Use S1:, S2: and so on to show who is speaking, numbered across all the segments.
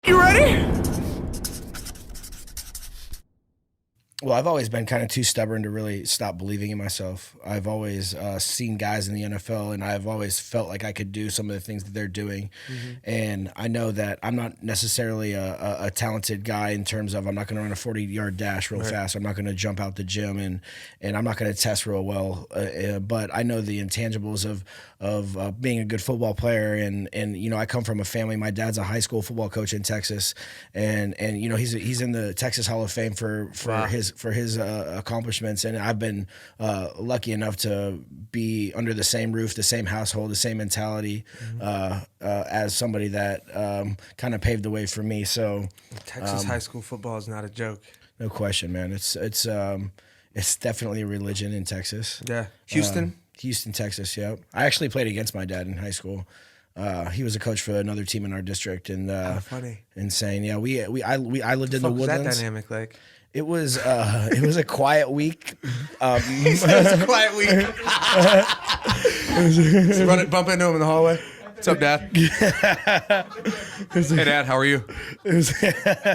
S1: You ready?
S2: Well, I've always been kind of too stubborn to really stop believing in myself. I've always seen guys in the NFL, and I've always felt like I could do some of the things that they're doing. And I know that I'm not necessarily a talented guy in terms of I'm not going to run a 40-yard dash real fast. I'm not going to jump out the gym, and I'm not going to test real well. But I know the intangibles of being a good football player. And you know, I come from a family. My dad's a high school football coach in Texas, and you know, he's in the Texas Hall of Fame for his accomplishments, and I've been lucky enough to be under the same roof, the same household, the same mentality as somebody that kind of paved the way for me. So
S1: Texas high school football is not a joke.
S2: no question, man. It's definitely a religion in Texas.
S1: Yeah, Houston,
S2: Texas. Yeah, I actually played against my dad in high school. He was a coach for another team in our district, and
S1: funny,
S2: insane. Yeah, I lived in the
S1: What was
S2: Woodlands.
S1: that dynamic like?
S2: It was a quiet week.
S1: He said it was a quiet week. Bump into him in the hallway. What's up, Dad? Hey, Dad, how are you?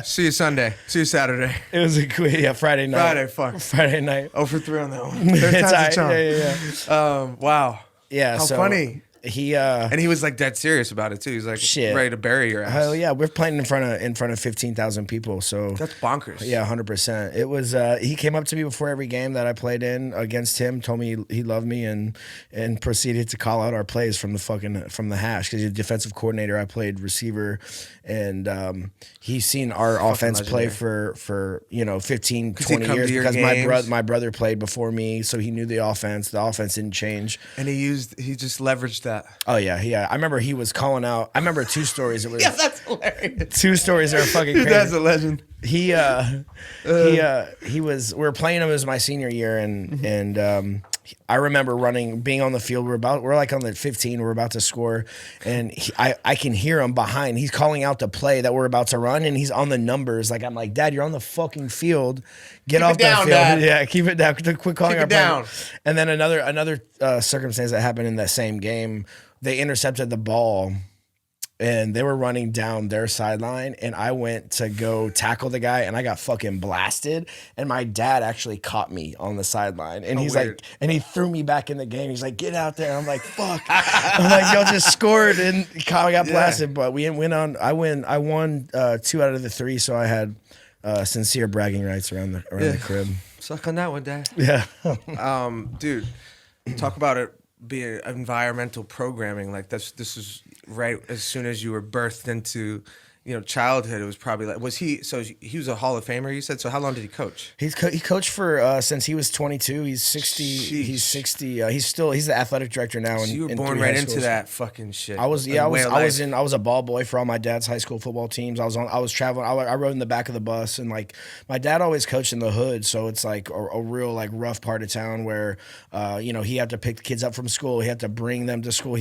S1: See you Sunday. See you Saturday.
S2: It was a quick, Friday night. Friday night.
S1: 0 for 3 on that one. Third time's a charm.
S2: Yeah.
S1: Wow.
S2: Yeah.
S1: How
S2: so
S1: funny.
S2: And
S1: he was like dead serious about it too. He's like
S2: Shit.
S1: ready to bury your ass.
S2: hell yeah, we're playing in front of 15,000 people. So
S1: That's bonkers.
S2: yeah, 100%. It was. He came up to me before every game that I played in against him, told me he loved me, and proceeded to call out our plays from the hash because he's a defensive coordinator. I played receiver, and he's seen our offense play for 15, 20 years because my brother played before me, so he knew the offense. The offense didn't change,
S1: And he just leveraged that.
S2: Oh yeah. I remember he was calling out. I remember two stories. It was
S1: that's hilarious.
S2: two stories that are fucking crazy.
S1: That's a legend.
S2: He was. We were playing him as my senior year, and I remember being on the field. We're like on the 15. We're about to score, and I can hear him behind. He's calling out the play that we're about to run, and he's on the numbers. Like I'm like, Dad, you're on the fucking field. Get off that field.
S1: Dad.
S2: Yeah, keep it down. Quit calling
S1: Keep
S2: our
S1: it down.
S2: play. And then another circumstance that happened in that same game. They intercepted the ball, and they were running down their sideline, and I went to go tackle the guy, and I got fucking blasted, and my dad actually caught me on the sideline, and he's
S1: weird.
S2: like, and he threw me back in the game. He's like, get out there. I'm like, fuck. I'm like, y'all just scored, and I got blasted, but we went on. I won 2 out of the 3, so I had sincere bragging rights around the crib.
S1: Suck on that one, Dad.
S2: Yeah.
S1: Dude, talk about it being environmental programming. Like this is right as soon as you were birthed into childhood. It was probably like, he was a Hall of Famer, you said? So how long did he coach?
S2: He coached for since he was 22. He's 60.
S1: Sheesh.
S2: He's 60. He's the athletic director now.
S1: So you were born
S2: 3
S1: right
S2: high
S1: into
S2: schools.
S1: that fucking shit.
S2: I was a ball boy for all my dad's high school football teams. I was traveling. I rode in the back of the bus, and like my dad always coached in the hood, so it's like a real like rough part of town where he had to pick the kids up from school. He had to bring them to school.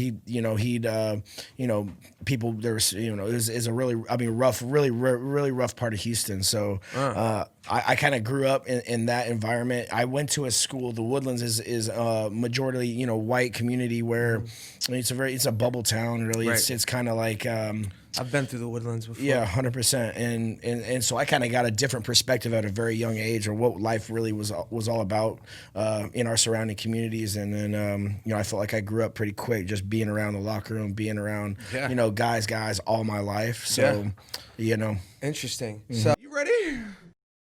S2: People there was is a really really rough part of Houston. So I kind of grew up in that environment. I went to a school. The Woodlands is a majority white community where it's a bubble town. Really,
S1: Right.
S2: it's kind of like.
S1: I've been through the Woodlands before.
S2: Yeah, 100%, and so I kind of got a different perspective at a very young age, or what life really was all about in our surrounding communities, and then I felt like I grew up pretty quick, just being around the locker room, being around guys all my life. So,
S1: Interesting.
S2: Mm-hmm.
S1: So you ready?